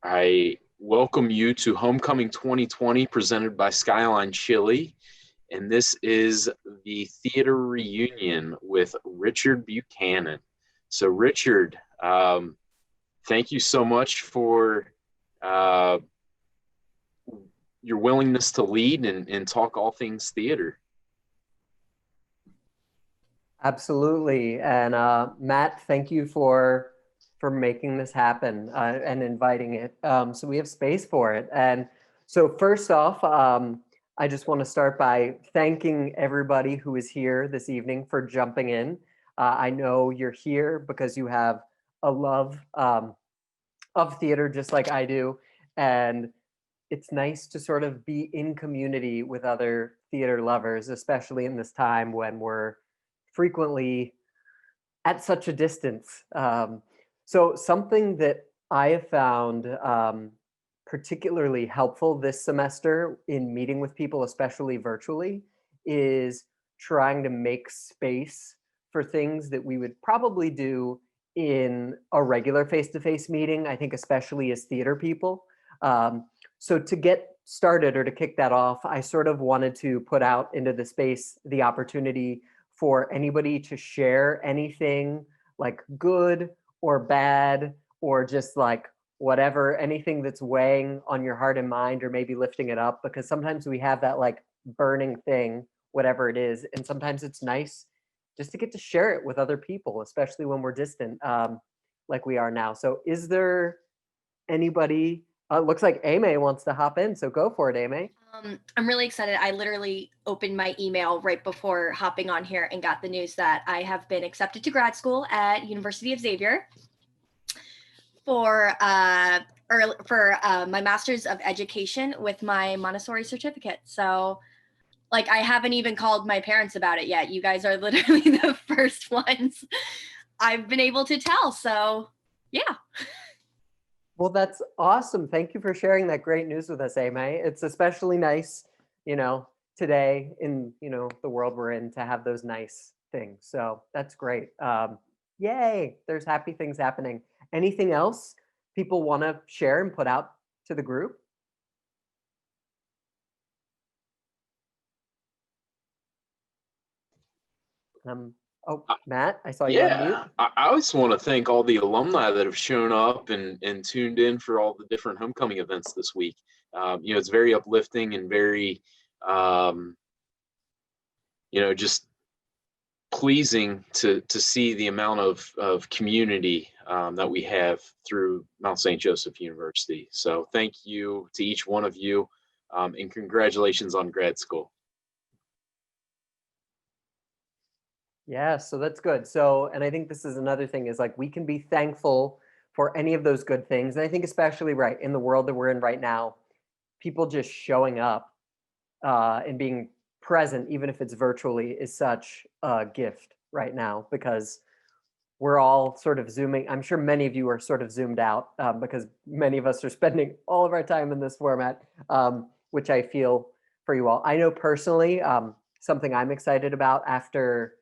I welcome you to Homecoming 2020 presented by Skyline Chili. And this is the theater reunion with Richard Buchanan. So, Richard, thank you so much for uh, your willingness to lead and talk all things theater. Absolutely. And Matt, thank you for making this happen and inviting it. So we have space for it. And so first off, I just want to start by thanking everybody who is here this evening for jumping in. I know you're here because you have a love of theater just like I do. And it's nice to sort of be in community with other theater lovers, especially in this time when we're frequently at such a distance. So something that I have found particularly helpful this semester in meeting with people, especially virtually, is trying to make space for things that we would probably do in a regular face-to-face meeting. I think especially as theater people. So to get started or to kick that off, I sort of wanted to put out into the space the opportunity for anybody to share anything like good or bad or just like whatever, anything that's weighing on your heart and mind or maybe lifting it up, because sometimes we have that like burning thing, whatever it is. And sometimes it's nice just to get to share it with other people, especially when we're distant, like we are now. So is there anybody, looks like Ame wants to hop in. So go for it, Ame. I'm really excited. I literally opened my email right before hopping on here and got the news that I have been accepted to grad school at University of Xavier for my master's of education with my Montessori certificate. So, like, I haven't even called my parents about it yet. You guys are literally the first ones I've been able to tell. So, yeah. Well, that's awesome. Thank you for sharing that great news with us, Ame. It's especially nice, today in, the world we're in to have those nice things. So that's great. Yay, there's happy things happening. Anything else people want to share and put out to the group? Oh, Matt, I saw you on mute. Yeah, I always want to thank all the alumni that have shown up and tuned in for all the different homecoming events this week. It's very uplifting and very, um, just pleasing to see the amount of community that we have through Mount St. Joseph University. So thank you to each one of you, and congratulations on grad school. Yeah, so that's good. So, and I think this is another thing is like we can be thankful for any of those good things. And I think especially right in the world that we're in right now, people just showing up and being present, even if it's virtually, is such a gift right now because we're all sort of zooming. I'm sure many of you are sort of zoomed out because many of us are spending all of our time in this format, which I feel for you all. I know personally, something I'm excited about after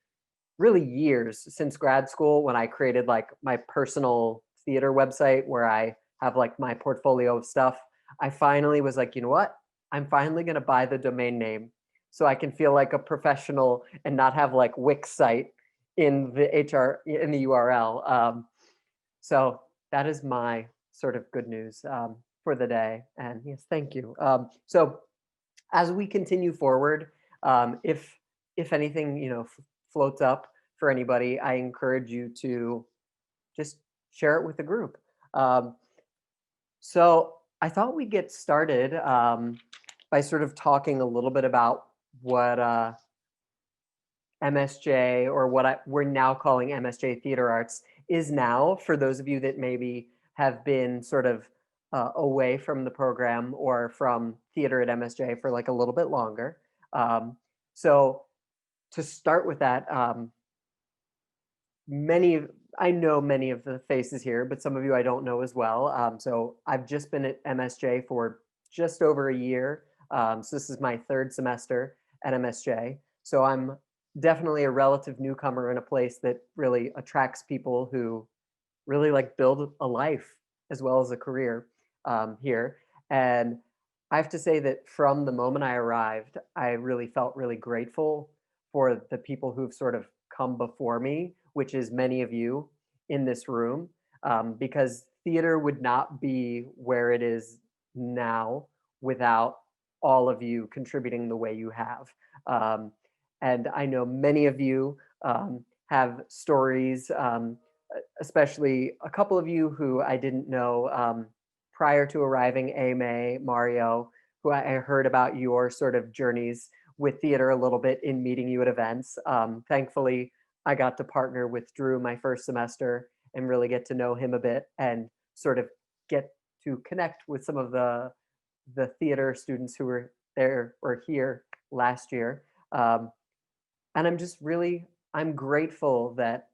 really years since grad school when I created like my personal theater website where I have like my portfolio of stuff. I finally was like, you know what? I'm finally going to buy the domain name so I can feel like a professional and not have like Wix site in the in the URL. So that is my sort of good news for the day. And yes, thank you. So as we continue forward, if anything, floats up for anybody, I encourage you to just share it with the group. So I thought we'd get started by sort of talking a little bit about what MSJ, or what we're now calling MSJ Theater Arts, is now for those of you that maybe have been sort of away from the program or from theater at MSJ for like a little bit longer. So to start with that, I know many of the faces here, but some of you I don't know as well. So I've just been at MSJ for just over a year. So this is my third semester at MSJ. So I'm definitely a relative newcomer in a place that really attracts people who really like build a life as well as a career. here. And I have to say that from the moment I arrived, I really felt really grateful for the people who've sort of come before me, which is many of you in this room, because theater would not be where it is now without all of you contributing the way you have. Um, and I know many of you have stories, especially a couple of you who I didn't know prior to arriving, Ame, Mario, who I heard about your sort of journeys with theater a little bit in meeting you at events. Thankfully, I got to partner with Drew my first semester and really get to know him a bit and sort of get to connect with some of the theater students who were there or here last year. And I'm grateful that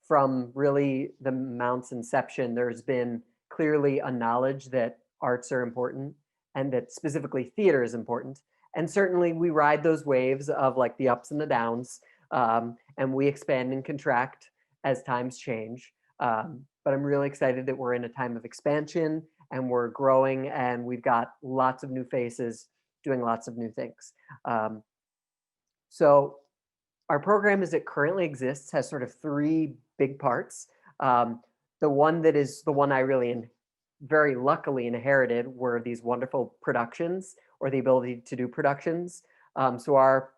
from really the Mount's inception, there's been clearly a knowledge that arts are important and that specifically theater is important. And certainly we ride those waves of like the ups and the downs, and we expand and contract as times change. But I'm really excited that we're in a time of expansion and we're growing and we've got lots of new faces doing lots of new things. So our program as it currently exists has sort of three big parts. The one that is the one I really very luckily inherited were these wonderful productions or the ability to do productions. So our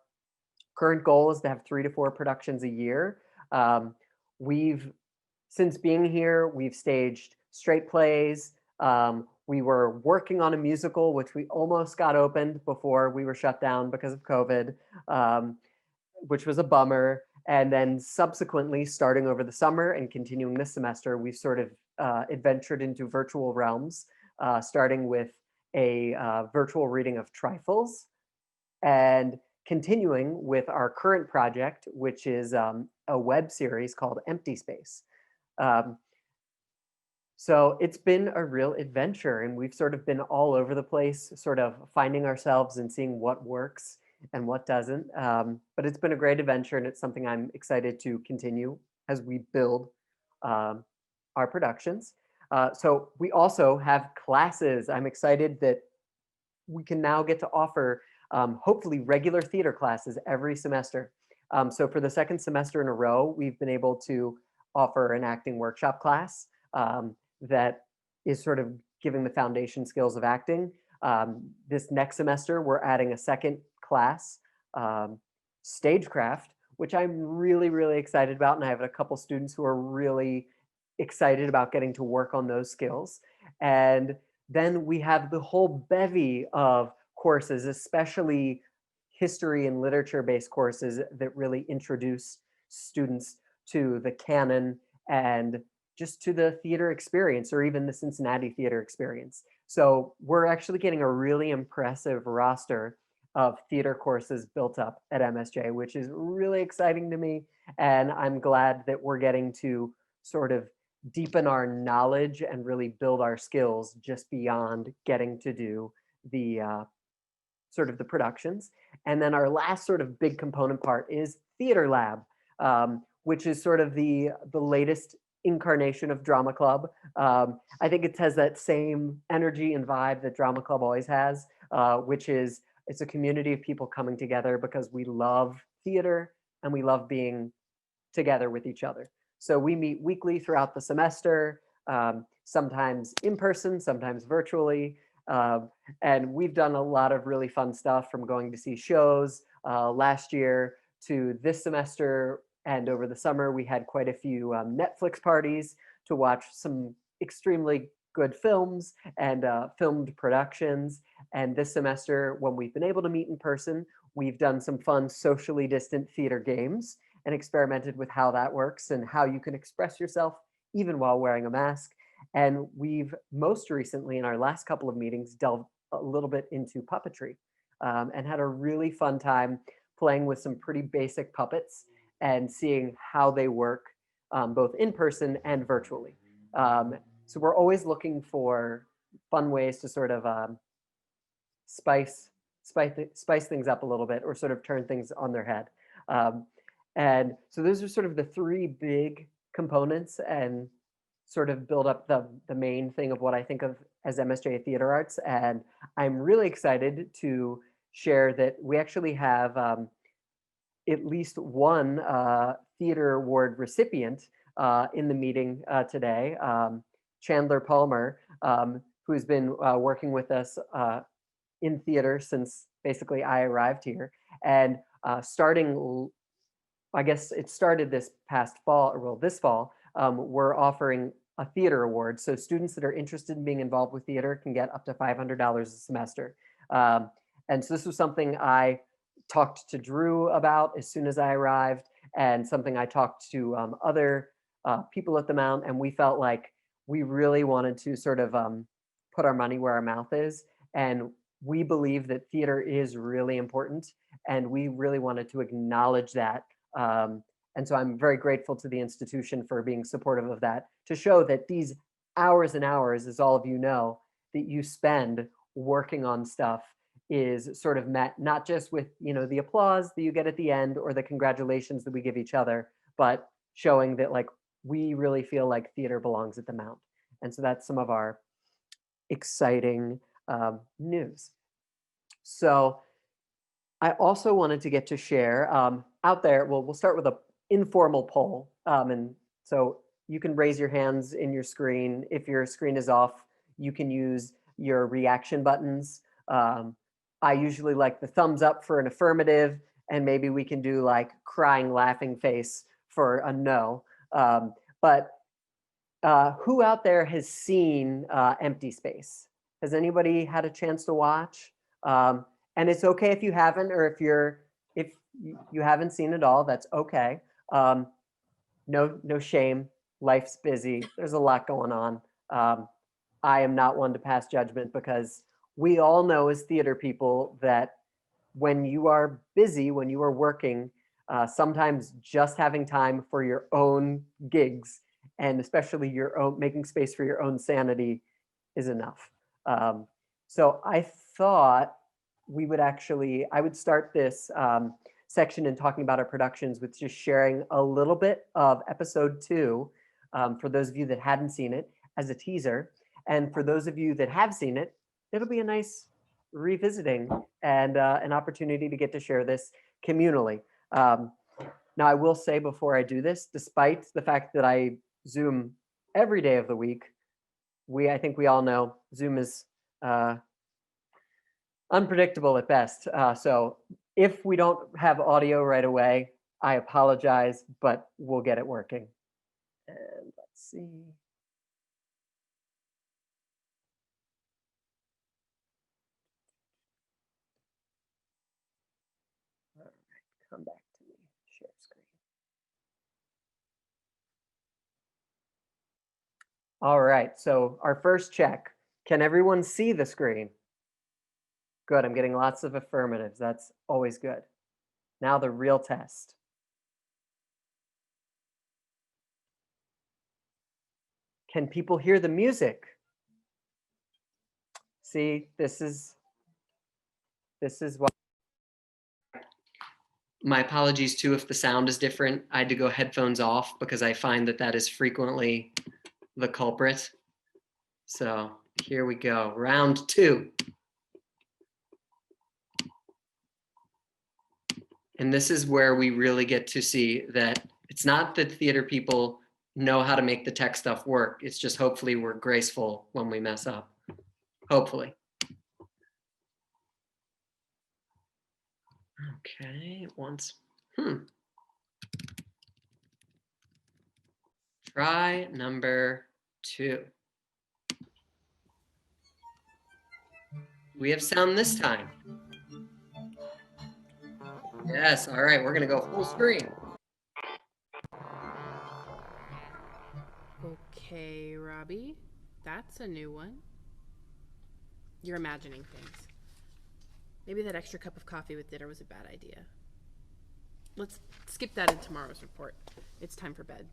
current goal is to have 3 to 4 productions a year. We've, since being here, we've staged straight plays. We were working on a musical, which we almost got opened before we were shut down because of COVID, which was a bummer. And then subsequently, starting over the summer and continuing this semester, we've sort of adventured into virtual realms, starting with a virtual reading of Trifles and continuing with our current project, which is a web series called Empty Space. So it's been a real adventure and we've sort of been all over the place, sort of finding ourselves and seeing what works and what doesn't. But it's been a great adventure and it's something I'm excited to continue as we build our productions. So we also have classes. I'm excited that we can now get to offer hopefully regular theater classes every semester. So for the second semester in a row, we've been able to offer an acting workshop class that is sort of giving the foundation skills of acting. This next semester, we're adding a second class, Stagecraft, which I'm really, really excited about. And I have a couple students who are really excited about getting to work on those skills. And then we have the whole bevy of courses, especially history and literature-based courses that really introduce students to the canon and just to the theater experience or even the Cincinnati theater experience. So we're actually getting a really impressive roster of theater courses built up at MSJ, which is really exciting to me. And I'm glad that we're getting to sort of deepen our knowledge and really build our skills just beyond getting to do the sort of the productions. And then our last sort of big component part is Theater Lab, which is sort of the latest incarnation of Drama Club. I think it has that same energy and vibe that Drama Club always has, which is it's a community of people coming together because we love theater and we love being together with each other. So we meet weekly throughout the semester, sometimes in person, sometimes virtually. And we've done a lot of really fun stuff from going to see shows last year to this semester. And over the summer, we had quite a few Netflix parties to watch some extremely good films and filmed productions. And this semester, when we've been able to meet in person, we've done some fun socially distant theater games and experimented with how that works and how you can express yourself even while wearing a mask. And we've most recently, in our last couple of meetings, delved a little bit into puppetry and had a really fun time playing with some pretty basic puppets and seeing how they work both in person and virtually. So we're always looking for fun ways to sort of spice things up a little bit or sort of turn things on their head. And so those are sort of the three big components. And sort of build up the main thing of what I think of as MSJ Theater Arts. And I'm really excited to share that we actually have at least one theater award recipient in the meeting today, Chandler Palmer, who's been working with us in theater since basically I arrived here. And starting, I guess it started this past fall, well, this fall, we're offering a theater award. So students that are interested in being involved with theater can get up to $500 a semester. And so this was something I talked to Drew about as soon as I arrived, and something I talked to other people at the Mount, and we felt like we really wanted to sort of put our money where our mouth is. And we believe that theater is really important, and we really wanted to acknowledge that. And so I'm very grateful to the institution for being supportive of that, to show that these hours and hours, as all of you know, that you spend working on stuff is sort of met not just with, you know, the applause that you get at the end or the congratulations that we give each other, but showing that like we really feel like theater belongs at the Mount. And so that's some of our exciting news. So I also wanted to get to share out there, well, we'll start with an informal poll. And so you can raise your hands in your screen. If your screen is off, you can use your reaction buttons. I usually like the thumbs up for an affirmative, and maybe we can do like crying, laughing face for a no. But who out there has seen Empty Space? Has anybody had a chance to watch? And it's okay if you haven't, or if you haven't seen it all, that's okay. No shame. Life's busy. There's a lot going on. I am not one to pass judgment, because we all know as theater people that when you are busy, when you are working, sometimes just having time for your own gigs, and especially your own, making space for your own sanity, is enough. So I thought I would start this section in talking about our productions with just sharing a little bit of episode 2 for those of you that hadn't seen it as a teaser. And for those of you that have seen it, it'll be a nice revisiting and an opportunity to get to share this communally. Now, I will say before I do this, despite the fact that I Zoom every day of the week, I think we all know Zoom is unpredictable at best. So if we don't have audio right away, I apologize, but we'll get it working. And let's see. All right, come back to me, share screen. All right, so our first check. Can everyone see the screen? Good, I'm getting lots of affirmatives. That's always good. Now the real test. Can people hear the music? See, this is what. My apologies too if the sound is different. I had to go headphones off because I find that is frequently the culprit. So here we go, round 2. And this is where we really get to see that it's not that theater people know how to make the tech stuff work. It's just hopefully we're graceful when we mess up. Hopefully. Okay, once. Try number 2. We have sound this time. Yes, all right, we're gonna go full screen. Okay, Robbie, that's a new one. You're imagining things. Maybe that extra cup of coffee with dinner was a bad idea. Let's skip that in tomorrow's report. It's time for bed.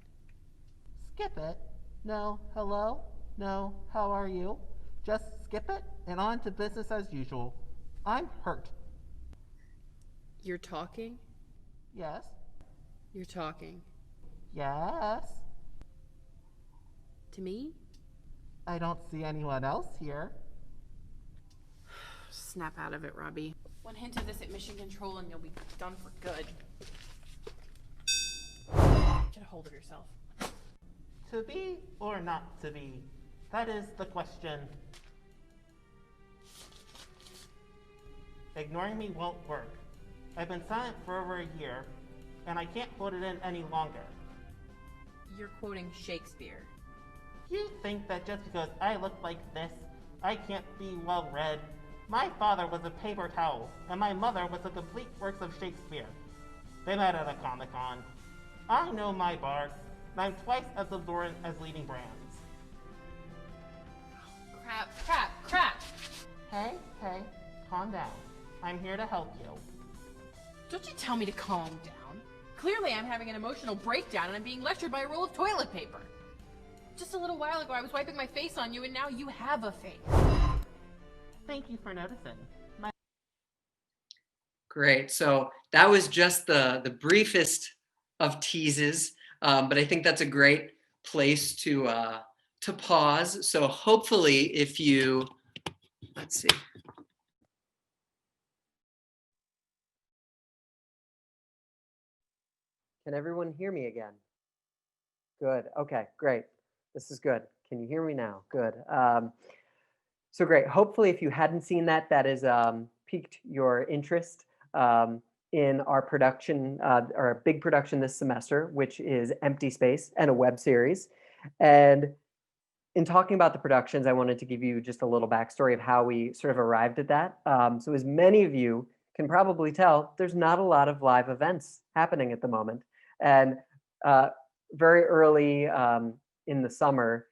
Skip it? No, hello? No, how are you? Just skip it and on to business as usual. I'm hurt. You're talking? Yes? You're talking. Yes? To me? I don't see anyone else here. Snap out of it, Robbie. One hint of this at Mission Control and you'll be done for good. Get a hold of yourself. To be or not to be? That is the question. Ignoring me won't work. I've been silent for over a year, and I can't hold it in any longer. You're quoting Shakespeare. You think that just because I look like this, I can't be well read? My father was a paper towel, and my mother was the complete works of Shakespeare. They met at a Comic-Con. I know my Bard, and I'm twice as alluring as leading brands. Crap! Hey, calm down. I'm here to help you. Don't you tell me to calm down. Clearly I'm having an emotional breakdown and I'm being lectured by a roll of toilet paper. Just a little while ago I was wiping my face on you and now you have a face. Thank you for noticing. Great. So that was just the briefest of teases, but I think that's a great place to pause. So hopefully, if you let's see. Can everyone hear me again? Good. Okay, great. This is good. Can you hear me now? Good. So great. Hopefully, if you hadn't seen that, that has piqued your interest in our production, our big production this semester, which is Empty Space and a web series. And in talking about the productions, I wanted to give you just a little backstory of how we sort of arrived at that. So as many of you can probably tell, there's not a lot of live events happening at the moment. And very early in the summer,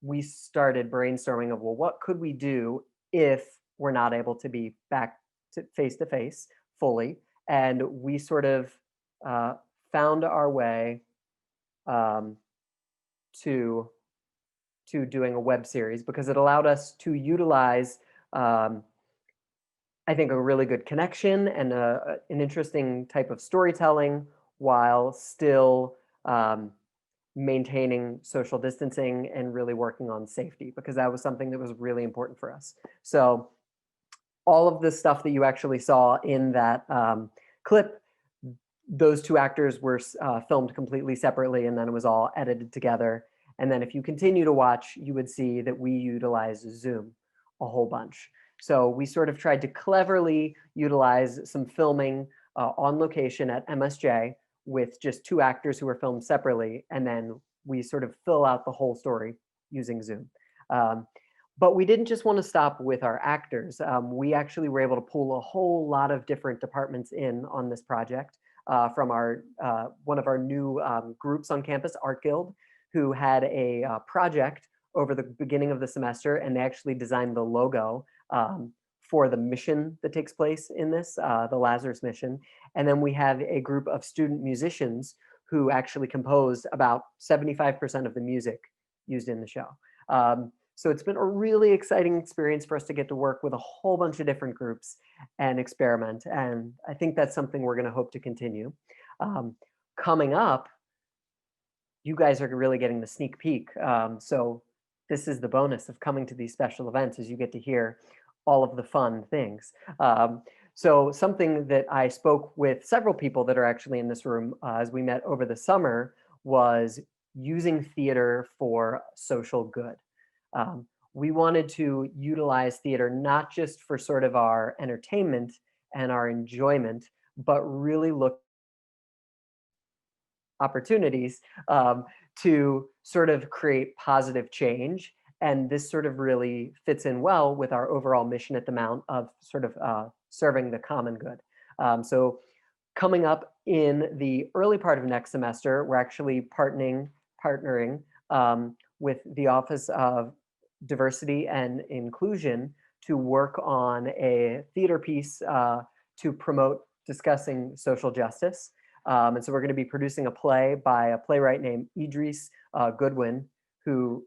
we started brainstorming of, well, what could we do if we're not able to be back to face fully? And we sort of found our way to doing a web series because it allowed us to utilize, I think, a really good connection and an interesting type of storytelling while still maintaining social distancing and really working on safety, because that was something that was really important for us. So all of the stuff that you actually saw in that clip, those two actors were filmed completely separately, and then it was all edited together. And then if you continue to watch, you would see that we utilize Zoom a whole bunch. So we sort of tried to cleverly utilize some filming on location at MSJ with just two actors who were filmed separately, and then we sort of fill out the whole story using Zoom. But we didn't just want to stop with our actors. We actually were able to pull a whole lot of different departments in on this project from our one of our new groups on campus, Art Guild, who had a project over the beginning of the semester, and they actually designed the logo for the mission that takes place in this, the Lazarus mission. And then we have a group of student musicians who actually composed about 75% of the music used in the show. So it's been a really exciting experience for us to get to work with a whole bunch of different groups and experiment. And I think that's something we're gonna hope to continue. Coming up, you guys are really getting the sneak peek. So this is the bonus of coming to these special events, is you get to hear all of the fun things. So something that I spoke with several people that are actually in this room as we met over the summer was using theater for social good. We wanted to utilize theater not just for sort of our entertainment and our enjoyment, but really look opportunities to sort of create positive change. And this sort of really fits in well with our overall mission at the Mount of sort of serving the common good. So coming up in the early part of next semester, we're actually partnering with the Office of Diversity and Inclusion to work on a theater piece to promote discussing social justice. And so we're going to be producing a play by a playwright named Idris Goodwin, who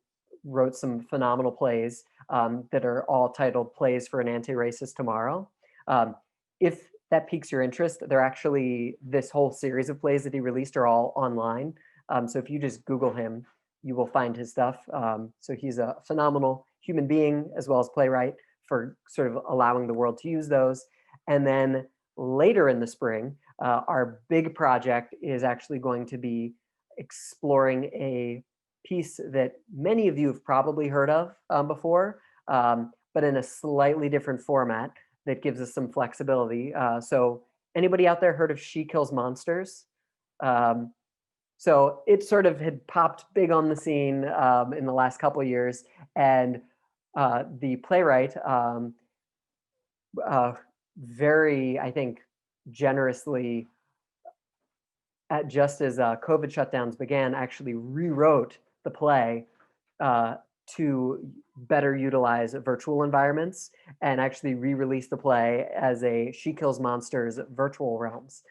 wrote some phenomenal plays that are all titled Plays for an Anti-Racist Tomorrow. If that piques your interest, they're actually, this whole series of plays that he released are all online. So if you just Google him, you will find his stuff. So he's a phenomenal human being as well as playwright for sort of allowing the world to use those. And then later in the spring, our big project is actually going to be exploring a piece that many of you have probably heard of before, but in a slightly different format that gives us some flexibility. So anybody out there heard of She Kills Monsters? So it sort of had popped big on the scene in the last couple of years, and the playwright very, I think, generously, just as COVID shutdowns began, actually rewrote the play to better utilize virtual environments and actually re-release the play as a She Kills Monsters virtual realms,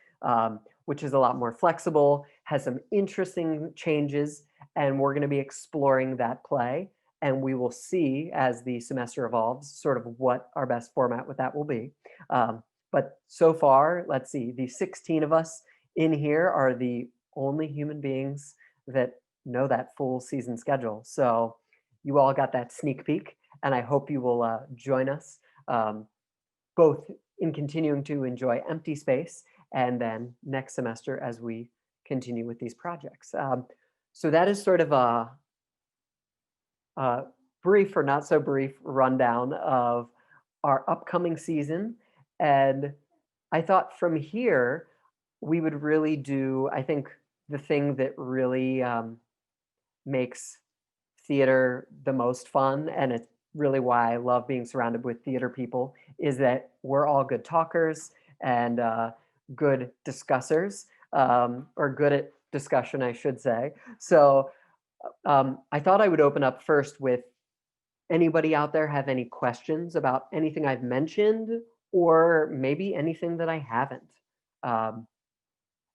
which is a lot more flexible, has some interesting changes, and we're going to be exploring that play. And we will see as the semester evolves sort of what our best format with that will be. But so far, let's see, the 16 of us in here are the only human beings that know that full season schedule. So you all got that sneak peek, and I hope you will join us both in continuing to enjoy Empty Space and then next semester as we continue with these projects. So that is sort of a brief or not so brief rundown of our upcoming season. And I thought from here, we would really do, I think, the thing that really makes theater the most fun, and it's really why I love being surrounded with theater people, is that we're all good talkers and good discussers, or good at discussion, I should say. So I thought I would open up first with anybody out there have any questions about anything I've mentioned, or maybe anything that I haven't.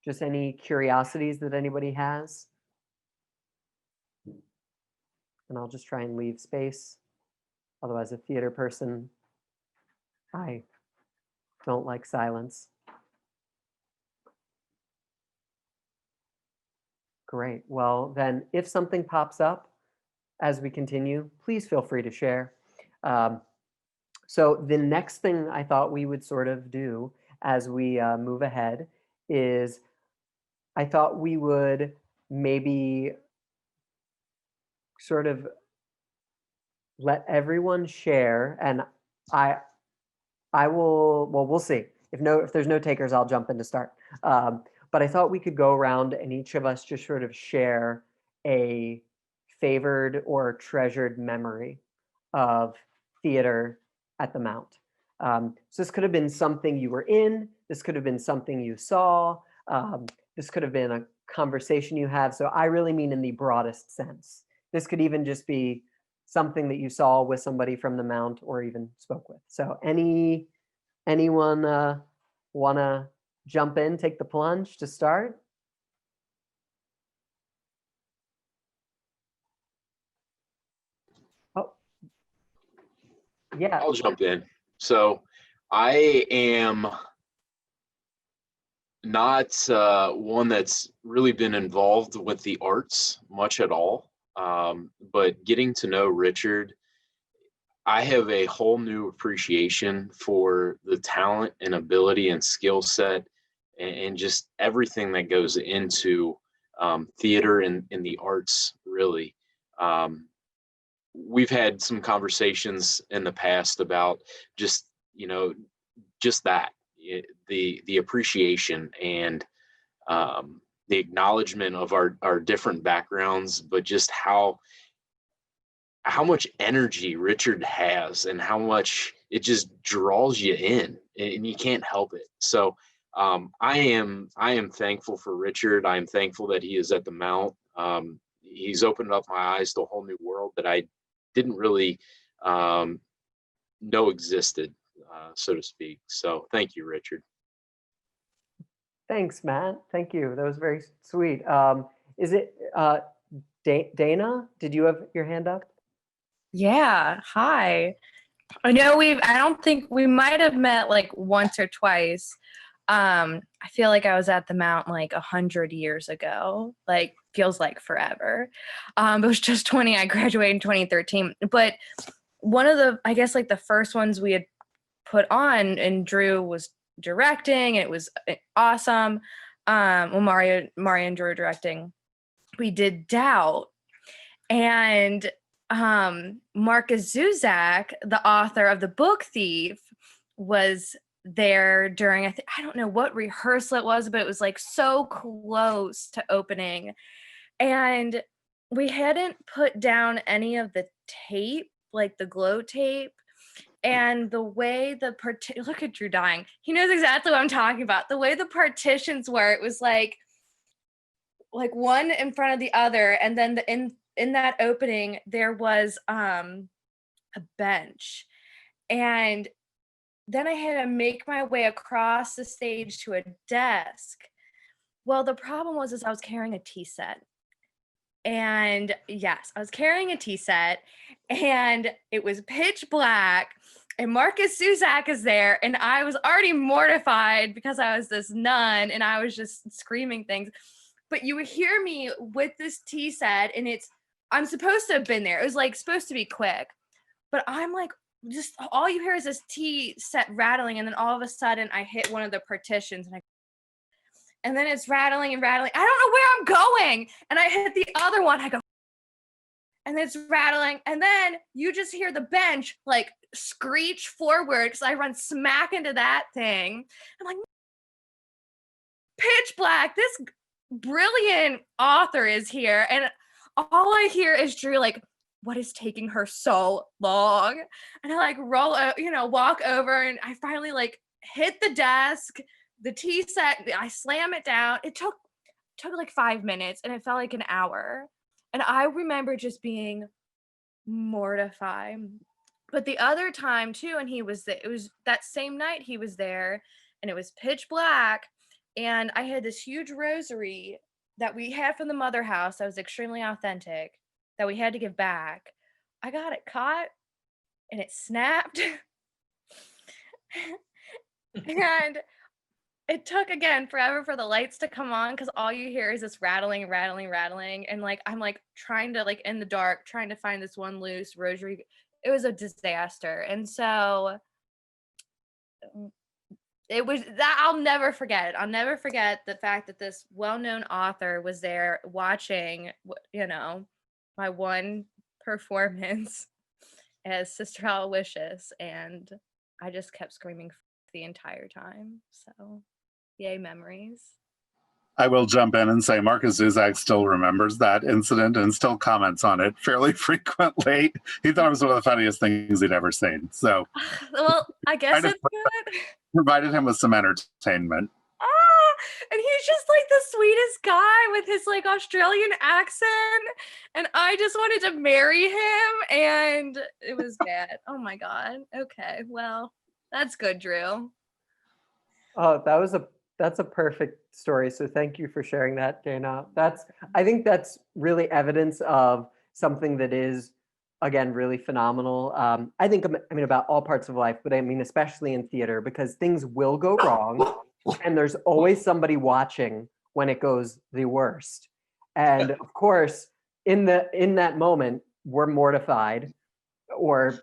Just any curiosities that anybody has. And I'll just try and leave space. Otherwise, a theater person, I don't like silence. Great. Well, then if something pops up as we continue, please feel free to share. So the next thing I thought we would sort of do as we move ahead is I thought we would maybe sort of let everyone share, and I will, well, we'll see. If there's no takers, I'll jump in to start. But I thought we could go around and each of us just sort of share a favored or treasured memory of theater at the Mount. So this could have been something you were in, this could have been something you saw, this could have been a conversation you have. So I really mean in the broadest sense. This could even just be something that you saw with somebody from the Mount or even spoke with. So anyone want to jump in, take the plunge to start? Oh, yeah. I'll jump in. So I am not one that's really been involved with the arts much at all. But getting to know Richard, I have a whole new appreciation for the talent and ability and skill set and just everything that goes into theater and the arts, really. We've had some conversations in the past about just, just that, the appreciation and the acknowledgement of our different backgrounds, but just how much energy Richard has and how much it just draws you in and you can't help it. So I am thankful for Richard. I am thankful that he is at the Mount. He's opened up my eyes to a whole new world that I didn't really know existed, so to speak. So thank you, Richard. Thanks, Matt. Thank you. That was very sweet. Is it Dana? Did you have your hand up? Yeah. Hi. I know I don't think we might have met like once or twice. I feel like I was at the Mount like 100 years ago, like feels like forever. It was just 20, I graduated in 2013. But one of the, I guess like the first ones we had put on and Drew was directing, and it was awesome. Well, Mario and Drew were directing. We did Doubt, and Marcus Zuzak, the author of The Book Thief, was there during, I don't know what rehearsal it was, but it was like so close to opening. And we hadn't put down any of the tape, like the glow tape. And the way the look at Drew dying. He knows exactly what I'm talking about. The way the partitions were, it was like one in front of the other, and then in that opening there was a bench, and then I had to make my way across the stage to a desk. Well, the problem was I was carrying a tea set. And yes, I was carrying a tea set, and it was pitch black, and Marcus Zuzak is there, and I was already mortified because I was this nun and I was just screaming things. But you would hear me with this tea set, and I'm supposed to have been there. It was like supposed to be quick, but I'm like, just all you hear is this tea set rattling, and then all of a sudden I hit one of the partitions, and then it's rattling and rattling. I don't know where I'm going, and I hit the other one. I go, and it's rattling, and then you just hear the bench like screech forward because I run smack into that thing. I'm like, pitch black. This brilliant author is here, and all I hear is Drew like, what is taking her so long? And I like walk over, and I finally like hit the desk, the tea set, I slam it down. It took like 5 minutes, and it felt like an hour. And I remember just being mortified. But the other time too, and it was that same night he was there, and it was pitch black, and I had this huge rosary that we had from the Mother House that was extremely authentic that we had to give back. I got it caught, and it snapped. And it took again forever for the lights to come on, because all you hear is this rattling, and like I'm like trying to like in the dark trying to find this one loose rosary. It was a disaster. And so it was that I'll never forget it. I'll never forget the fact that this well-known author was there watching, my one performance as Sister Aloysius, and I just kept screaming the entire time. So yay, memories. I will jump in and say Marcus Zuzak still remembers that incident and still comments on it fairly frequently. He thought it was one of the funniest things he'd ever seen. So, well, I guess it's good. Provided him with some entertainment. And he's just like the sweetest guy with his like Australian accent, and I just wanted to marry him, and it was bad. Oh my God. Okay, well, that's good, Drew. Oh, that's a perfect story. So thank you for sharing that, Dana. I think that's really evidence of something that is, again, really phenomenal. I think about all parts of life, but I mean especially in theater, because things will go wrong, and there's always somebody watching when it goes the worst. And of course, in that moment, we're mortified or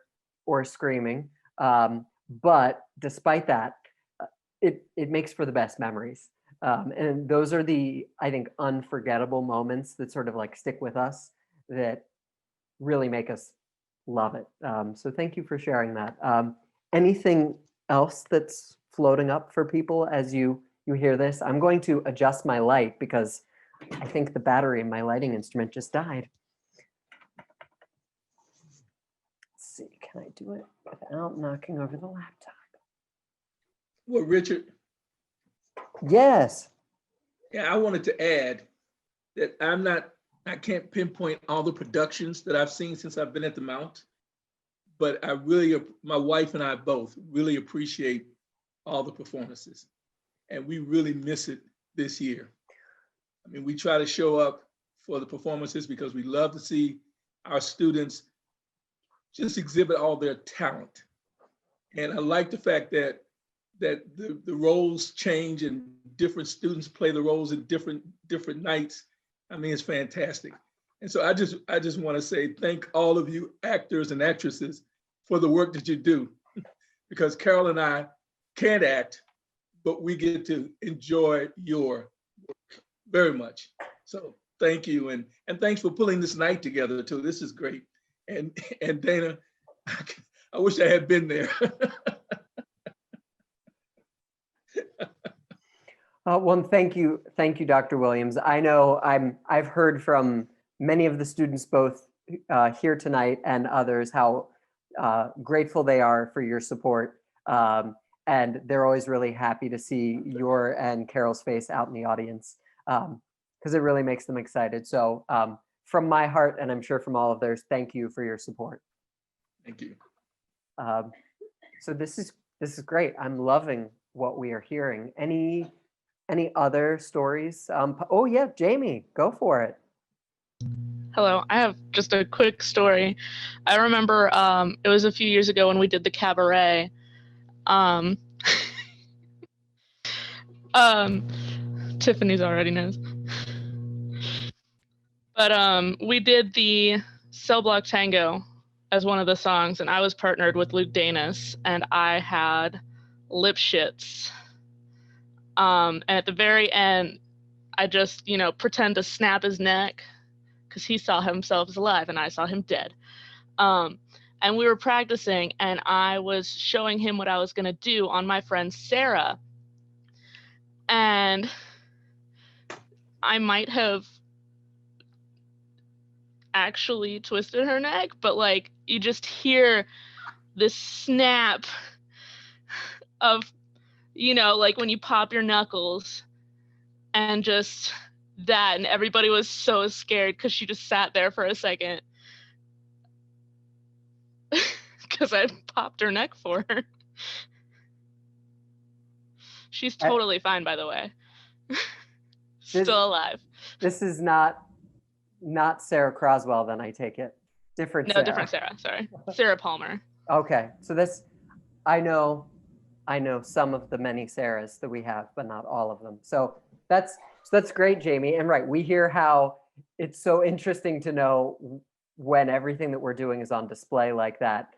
screaming. But despite that, it makes for the best memories. And those are the, I think, unforgettable moments that sort of like stick with us, that really make us love it. So thank you for sharing that. Anything else that's floating up for people as you hear this? I'm going to adjust my light because I think the battery in my lighting instrument just died. Let's see, can I do it without knocking over the laptop? Well, Richard. Yes. Yeah, I wanted to add that I can't pinpoint all the productions that I've seen since I've been at the Mount, but my wife and I both really appreciate all the performances, and we really miss it this year. I mean, we try to show up for the performances because we love to see our students just exhibit all their talent. And I like the fact that that the roles change and different students play the roles in different nights. I mean, it's fantastic. And so I just want to say thank all of you actors and actresses for the work that you do, because Carol and I can't act, but we get to enjoy your work very much. So thank you, and thanks for pulling this night together too. This is great. And Dana, I wish I had been there. Well, thank you, Dr. Williams. I know I've heard from many of the students, both here tonight and others, how grateful they are for your support, and they're always really happy to see your and Carol's face out in the audience, because it really makes them excited. So from my heart, and I'm sure from all of theirs, thank you for your support. Thank you. So this is great. I'm loving what we are hearing. Any other stories? Oh yeah, Jamie, go for it. Hello, I have just a quick story. I remember it was a few years ago when we did the cabaret. Tiffany's already knows. But we did the Cell Block Tango as one of the songs, and I was partnered with Luke Danis, and I had lip shits. And at the very end, I just, pretend to snap his neck because he saw himself as alive and I saw him dead. And we were practicing, and I was showing him what I was going to do on my friend Sarah. And I might have actually twisted her neck, but you just hear this snap of, when you pop your knuckles, and just that, and everybody was so scared because she just sat there for a second because I popped her neck for her. She's totally fine, by the way. Still alive. This is not Sarah Croswell, then, I take it. Different Sarah. No, different Sarah, sorry. Sarah Palmer. Okay, so this, I know some of the many Sarahs that we have, but not all of them. So that's great, Jamie. And right, we hear how it's so interesting to know when everything that we're doing is on display like that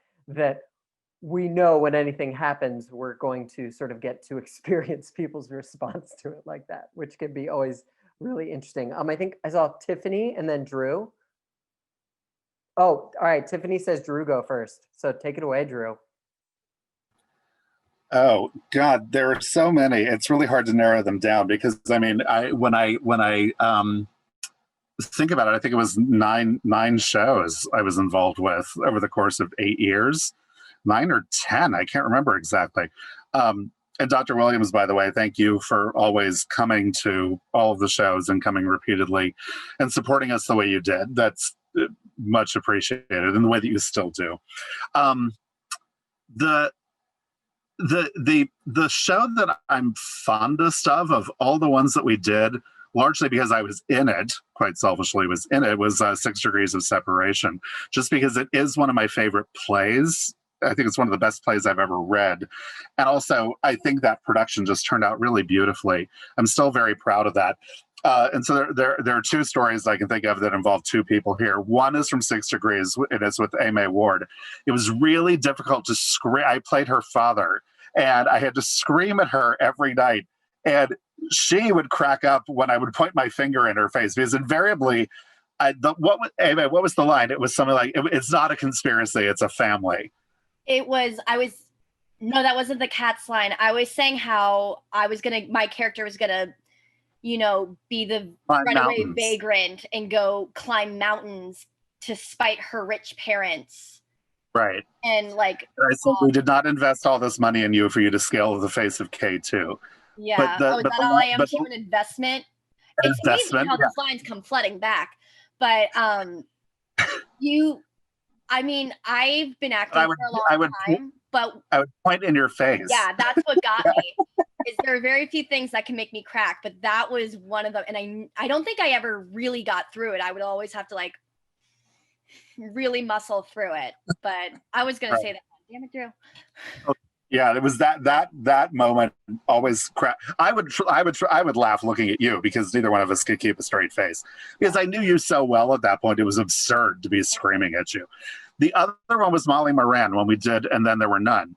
we know when anything happens, we're going to sort of get to experience people's response to it like that, which can be always really interesting. I think I saw Tiffany and then Drew. Oh, all right. Tiffany says Drew go first. So take it away, Drew. Oh God, there are so many. It's really hard to narrow them down because when I think about it, I think it was nine shows I was involved with over the course of 8 years, 9 or 10. I can't remember exactly. And Dr. Williams, by the way, thank you for always coming to all of the shows and coming repeatedly and supporting us the way you did. That's much appreciated in the way that you still do. The show that I'm fondest of all the ones that we did, largely because I was in it, quite selfishly was 6 Degrees of Separation, just because it is one of my favorite plays. I think it's one of the best plays I've ever read. And also, I think that production just turned out really beautifully. I'm still very proud of that. And so there are 2 stories I can think of that involve 2 people here. One is from 6 Degrees, and it's with Aimee Ward. It was really difficult to scream. I played her father, and I had to scream at her every night. And she would crack up when I would point my finger in her face, because invariably, what was the line? It was something like, it's not a conspiracy, it's a family. No, that wasn't the cat's line. I was saying how my character was gonna, be the runaway vagrant and go climb mountains to spite her rich parents. Right. And I said we did not invest all this money in you for you to scale the face of K2. Yeah. Is that all I am to an investment? It's amazing how those lines come flooding back. But I've been acting for a long time, but I would point in your face. Yeah, that's what got me. Is there are very few things that can make me crack, but that was one of them. And I don't think I ever really got through it. I would always have to really muscle through it. But I was going to say that. Damn it, Drew. Yeah, it was that moment always crap. I would laugh looking at you because neither one of us could keep a straight face because I knew you so well at that point. It was absurd to be screaming at you. The other one was Molly Moran when we did, and then there were none.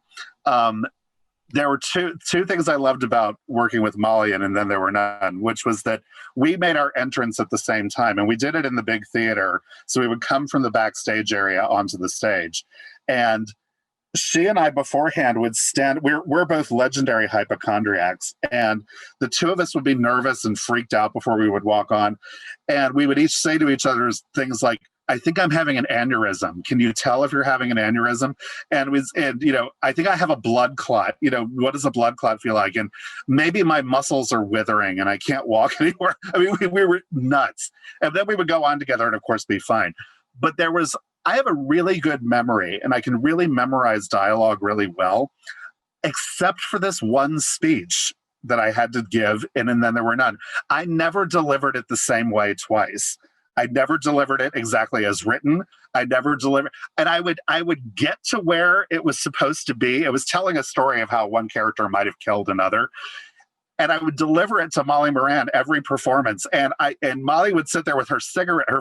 There were two things I loved about working with Molly and then there were none, which was that we made our entrance at the same time, and we did it in the big theater. So we would come from the backstage area onto the stage, and she and I beforehand would stand. We're both legendary hypochondriacs, and the two of us would be nervous and freaked out before we would walk on, and we would each say to each other things like, "I think I'm having an aneurysm. Can you tell if you're having an aneurysm?" And I think I have a blood clot. What does a blood clot feel like? And maybe my muscles are withering and I can't walk anymore. I mean, we were nuts. And then we would go on together and of course be fine. But I have a really good memory and I can really memorize dialogue really well, except for this one speech that I had to give, and then there were none. I never delivered it the same way twice. I never delivered it exactly as written. I never delivered, and I would get to where it was supposed to be. It was telling a story of how one character might have killed another. And I would deliver it to Molly Moran every performance. And Molly would sit there with her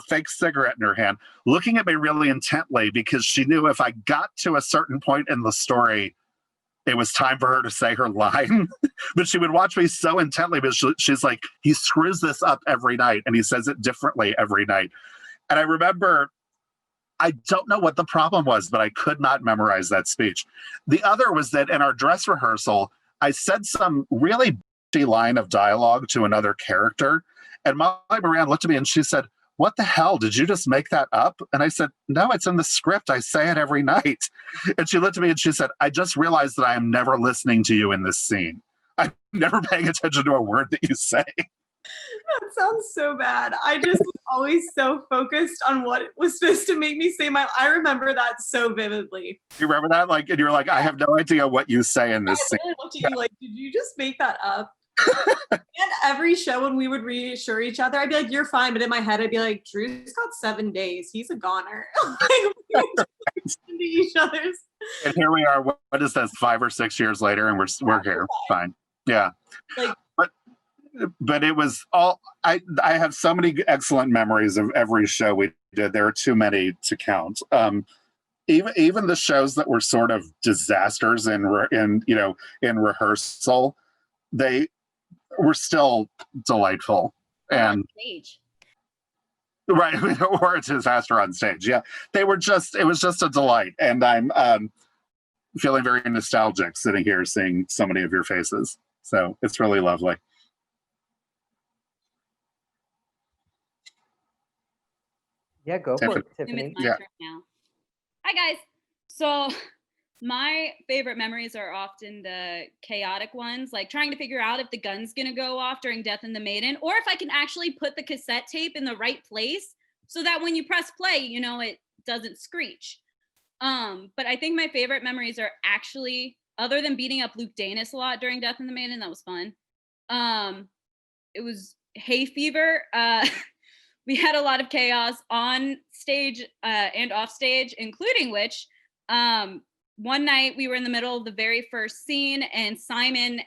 fake cigarette in her hand, looking at me really intently because she knew if I got to a certain point in the story, it was time for her to say her line. But she would watch me so intently because she's like, he screws this up every night and he says it differently every night. And I remember, I don't know what the problem was, but I could not memorize that speech. The other was that in our dress rehearsal, I said some really line of dialogue to another character, and Molly Moran looked at me and she said, "What the hell, did you just make that up?" And I said, "No, it's in the script. I say it every night." And she looked at me and she said, "I just realized that I am never listening to you in this scene. I'm never paying attention to a word that you say." That sounds so bad. I just was always so focused on what it was supposed to make me say. I remember that so vividly. You remember that? And you're like, "I have no idea what you say in this scene." I looked at you like, "Did you just make that up?" And every show when we would reassure each other, I'd be like, "You're fine," but in my head I'd be like, "Drew's got 7 days. He's a goner." Like, we would just into each other's. And here we are. What is this? 5 or 6 years later, and we're here. Fine. Yeah. Like, but it was all. I have so many excellent memories of every show we did. There are too many to count. Even the shows that were sort of disasters in rehearsal, they were still delightful. And stage. Right, or a disaster on stage. Yeah, it was just a delight, and I'm feeling very nostalgic sitting here seeing so many of your faces. So it's really lovely. Yeah, go for it, Tiffany. It's my turn now. Hi guys. So my favorite memories are often the chaotic ones, like trying to figure out if the gun's gonna go off during Death in the Maiden, or if I can actually put the cassette tape in the right place so that when you press play, it doesn't screech. But I think my favorite memories are actually, other than beating up Luke Danis a lot during Death in the Maiden, that was fun. It was hay fever. We had a lot of chaos on stage and off stage, including which one night we were in the middle of the very first scene, and Simon,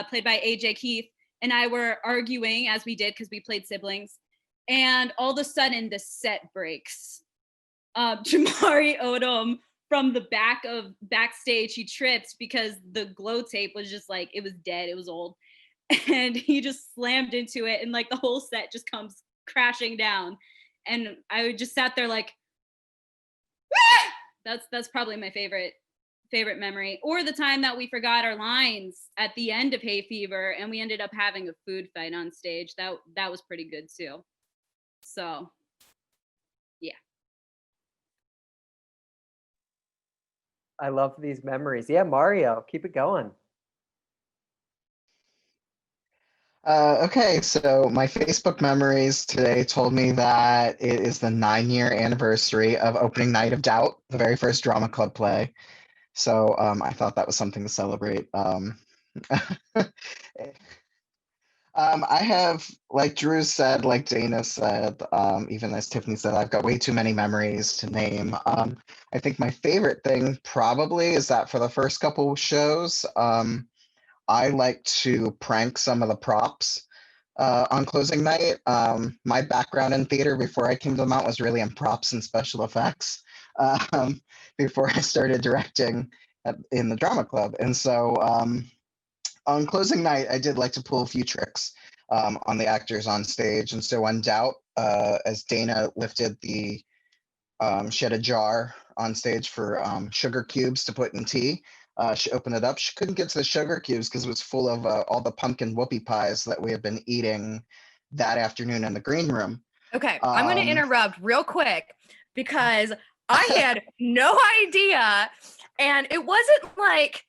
played by AJ Keith, and I were arguing, as we did because we played siblings, and all of a sudden the set breaks. Jamari Odom from the backstage, he tripped because the glow tape was just like, it was dead, it was old, and he just slammed into it, and like the whole set just comes crashing down, and I just sat there like, ah! That's probably my favorite memory. Or the time that we forgot our lines at the end of Hay Fever and we ended up having a food fight on stage. That was pretty good too. So yeah. I love these memories. Yeah, Mario, keep it going. Okay, so my Facebook memories today told me that it is the 9-year anniversary of opening night of Doubt, the very first drama club play. So I thought that was something to celebrate. I have, like Drew said, like Dana said, even as Tiffany said, I've got way too many memories to name. I think my favorite thing probably is that for the first couple shows, I like to prank some of the props on closing night. My background in theater before I came to the Mount was really in props and special effects before I started directing in the drama club. And so on closing night, I did like to pull a few tricks on the actors on stage. And so on Doubt, as Dana lifted she had a jar on stage for sugar cubes to put in tea. She opened it up. She couldn't get to the sugar cubes because it was full of all the pumpkin whoopie pies that we had been eating that afternoon in the green room. Okay, I'm going to interrupt real quick because I had no idea. And it wasn't like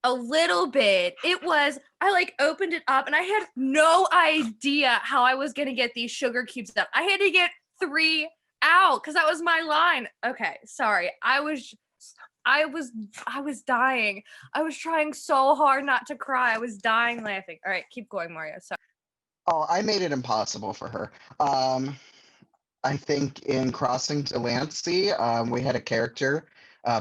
a little bit. It was, I like opened it up and I had no idea how I was going to get these sugar cubes out. I had to get 3 out because that was my line. Okay, sorry. I was dying. I was trying so hard not to cry. I was dying laughing. All right, keep going, Mario. Sorry. Oh, I made it impossible for her. I think in Crossing Delancey, we had a character,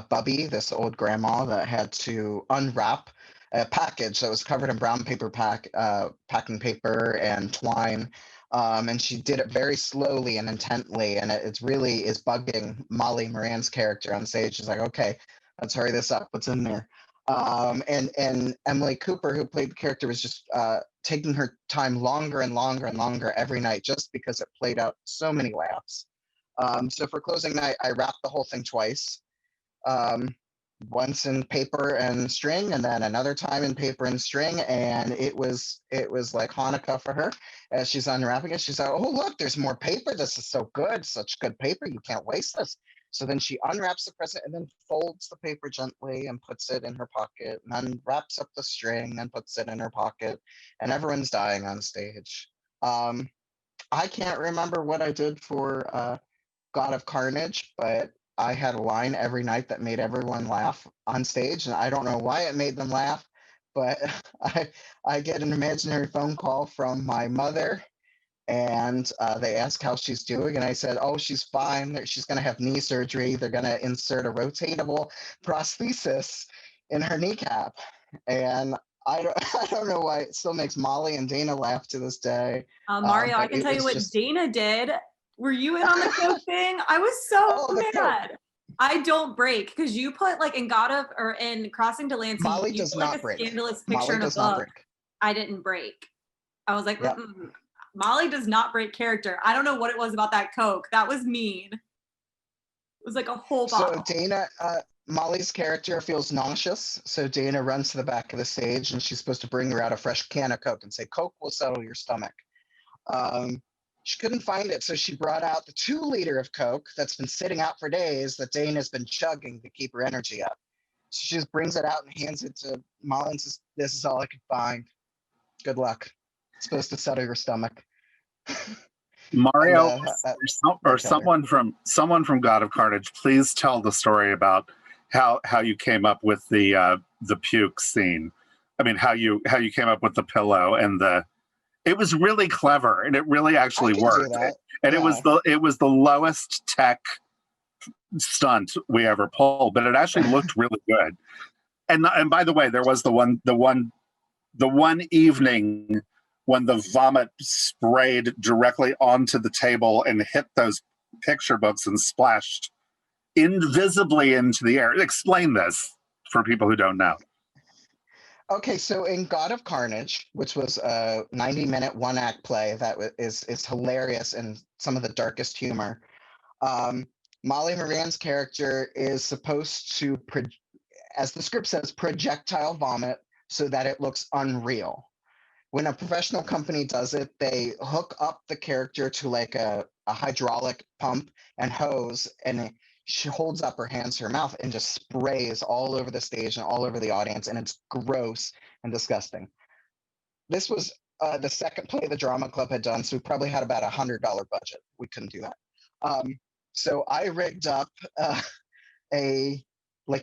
Bubby, this old grandma that had to unwrap a package that was covered in brown paper packing paper and twine. And she did it very slowly and intently. And it really is bugging Molly Moran's character on stage. She's like, okay, let's hurry this up. What's in there? And Emily Cooper, who played the character, was just taking her time longer and longer and longer every night just because it played out so many laughs. So for closing night, I wrapped the whole thing twice. Once in paper and string, and then another time in paper and string, and it was like Hanukkah for her. As she's unwrapping it, she's like, "Oh, look, there's more paper. This is so good, such good paper. You can't waste this." So then she unwraps the present and then folds the paper gently and puts it in her pocket, and then wraps up the string and puts it in her pocket, and everyone's dying on stage. I can't remember what I did for God of Carnage, but I had a line every night that made everyone laugh on stage, and I don't know why it made them laugh, but I get an imaginary phone call from my mother, and they ask how she's doing, and I said, "Oh, she's fine. She's going to have knee surgery. They're going to insert a rotatable prosthesis in her kneecap," and I don't know why it still makes Molly and Dana laugh to this day. Mario, I can tell you what Dana did. Were you in on the coke thing? I was so mad. I don't break because you put like in in Crossing Delancey, Molly you does put, not like, a break. scandalous picture Molly in a does not book. break. I didn't break. I was like, Molly does not break character. I don't know what it was about that coke. That was mean. It was like a whole bottle. So Dana, Molly's character feels nauseous, so Dana runs to the back of the stage, and she's supposed to bring her out a fresh can of Coke and say, "Coke will settle your stomach." She couldn't find it, so she brought out the 2-liter of Coke that's been sitting out for days that Dana's been chugging to keep her energy up. So she just brings it out and hands it to Molly and says, "This is all I could find. Good luck. It's supposed to settle your stomach." Mario, and, someone from God of Carnage, please tell the story about how you came up with the puke scene. I mean, how you came up with the pillow and it was really clever, and it really actually worked. And yeah. it was the lowest tech stunt we ever pulled, but it actually looked really good. And by the way, there was the one evening when the vomit sprayed directly onto the table and hit those picture books and splashed invisibly into the air. Explain this for people who don't know. Okay, so in God of Carnage, which was a 90-minute one-act play that is hilarious and some of the darkest humor, Molly Moran's character is supposed to, as the script says, projectile vomit so that it looks unreal. When a professional company does it, they hook up the character to like a hydraulic pump and hose, and she holds up her hands to her mouth and just sprays all over the stage and all over the audience, and it's gross and disgusting. This was the second play the drama club had done, so we probably had about $100 budget. We couldn't do that. So I rigged up a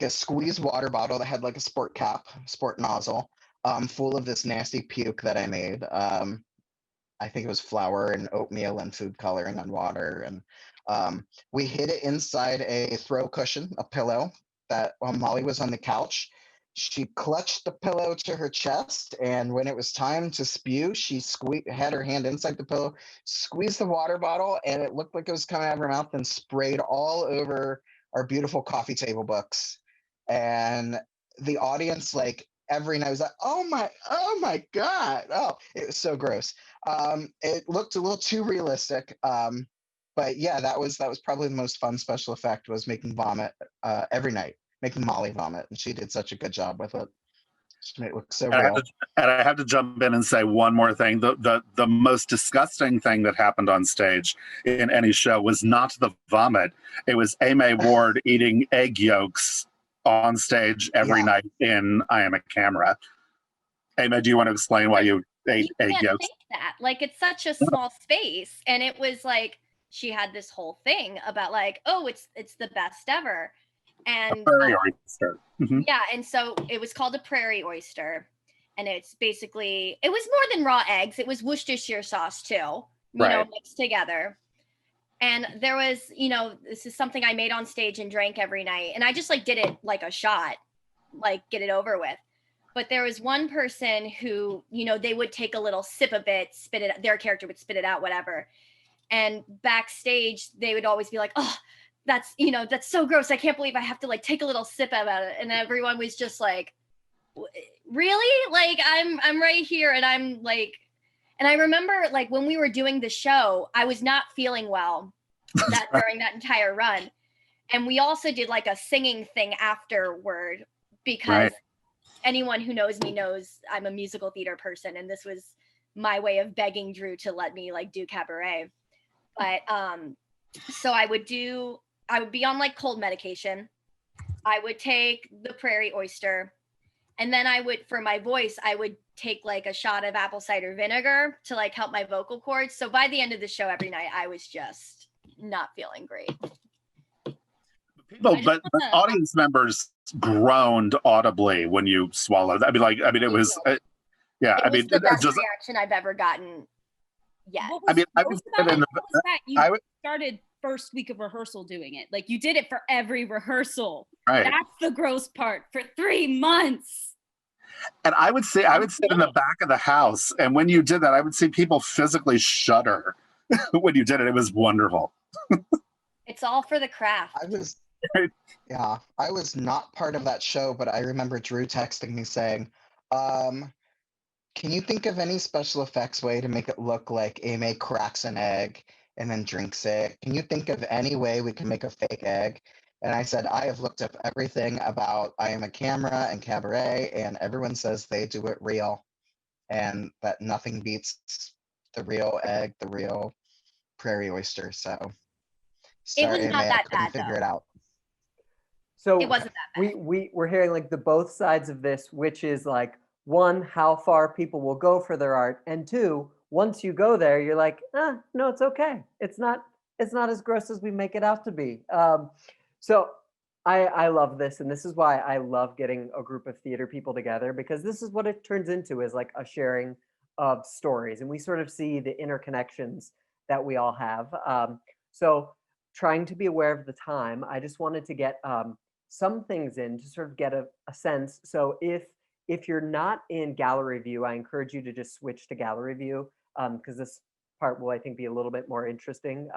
squeeze water bottle that had like a sport nozzle, full of this nasty puke that I made. I think it was flour and oatmeal and food coloring on water. And we hid it inside a throw cushion, a pillow that while Molly was on the couch, she clutched the pillow to her chest. And when it was time to spew, she had her hand inside the pillow, squeezed the water bottle, and it looked like it was coming out of her mouth and sprayed all over our beautiful coffee table books. And the audience, like, every night was like, oh my God. Oh, it was so gross. It looked a little too realistic. But yeah, that was probably the most fun special effect, was making vomit every night, making Molly vomit. And she did such a good job with it. She made it look so real. And I have to jump in and say one more thing. The most disgusting thing that happened on stage in any show was not the vomit. It was Aimee Ward eating egg yolks on stage every night in I Am a Camera. Aimee, do you want to explain why you ate egg yolks? Think that. Like, it's such a small space, and it was like she had this whole thing about like, oh, it's the best ever. And prairie oyster. Yeah, and so it was called a prairie oyster, and it's basically, it was more than raw eggs. It was Worcestershire sauce too, you know, mixed together. And there was, you know, this is something I made on stage and drank every night, and I just like did it like a shot, like get it over with. But there was one person who, you know, they would take a little sip of it, spit it, their character would spit it out, whatever. And backstage, they would always be like, oh, that's, you know, that's so gross. I can't believe I have to like take a little sip of it. And everyone was just like, really? Like, I'm right here. And I'm like, and I remember like when we were doing the show, I was not feeling well during that entire run. And we also did like a singing thing afterward, because anyone who knows me knows I'm a musical theater person. And this was my way of begging Drew to let me like do cabaret. But so I would be on like cold medication. I would take the prairie oyster, and then I would, for my voice, I would take like a shot of apple cider vinegar to like help my vocal cords. So by the end of the show every night, I was just not feeling great. But audience members groaned audibly when you swallowed. It was yeah. It was the best reaction I've ever gotten. Yeah. You started first week of rehearsal doing it. Like, you did it for every rehearsal. Right. That's the gross part, for 3 months. And I would sit in the back of the house, and when you did that, I would see people physically shudder when you did it. It was wonderful. It's all for the craft. I was not part of that show, but I remember Drew texting me saying, can you think of any special effects way to make it look like Aimee cracks an egg and then drinks it? Can you think of any way we can make a fake egg? And I said, I have looked up everything about I Am a Camera and cabaret, and everyone says they do it real, and that nothing beats the real egg, the real prairie oyster. So it was not that bad, figure it out. So it wasn't that bad. We're hearing like the both sides of this, which is like, one, how far people will go for their art, and two, once you go there, you're like, no, it's okay. It's not as gross as we make it out to be. So I love this, and this is why I love getting a group of theater people together, because this is what it turns into, is like a sharing of stories, and we sort of see the interconnections that we all have. So trying to be aware of the time, I just wanted to get some things in to sort of get a sense. So if you're not in gallery view, I encourage you to just switch to gallery view, because this part will, I think, be a little bit more interesting.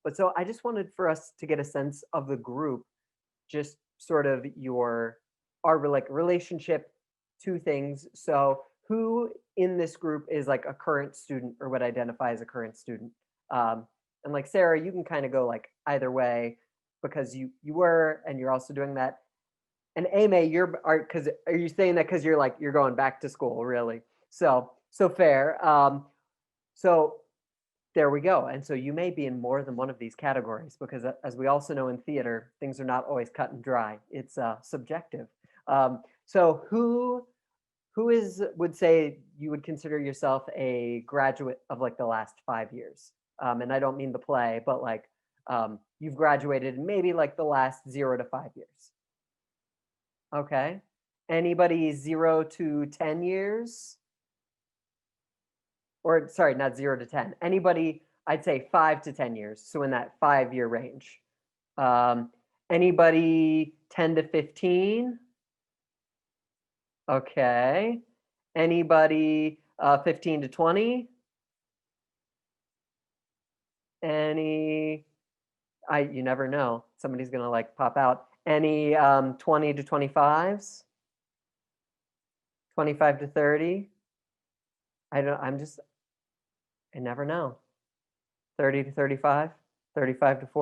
But so I just wanted for us to get a sense of the group, just sort of our like relationship to things. So who in this group is like a current student or would identify as a current student? And like Sarah, you can kind of go like either way, because you were, and you're also doing that. And Aimee, are you saying that because you're going back to school, really? So fair. So there we go. And so you may be in more than one of these categories, because as we also know in theater, things are not always cut and dry. It's subjective. So who would say you would consider yourself a graduate of like the last 5 years? And I don't mean the play, but like you've graduated in maybe like the last 0 to 5 years. Okay. Anybody 0 to 10 years? or sorry, not 0 to 10. Anybody, I'd say 5 to 10 years. So in that 5-year range. Anybody 10 to 15? Okay. Anybody 15 to 20? You never know. Somebody's gonna like pop out. Any 20 to 25s? 25 to 30? I never know. 30 to 35? 35 to 40?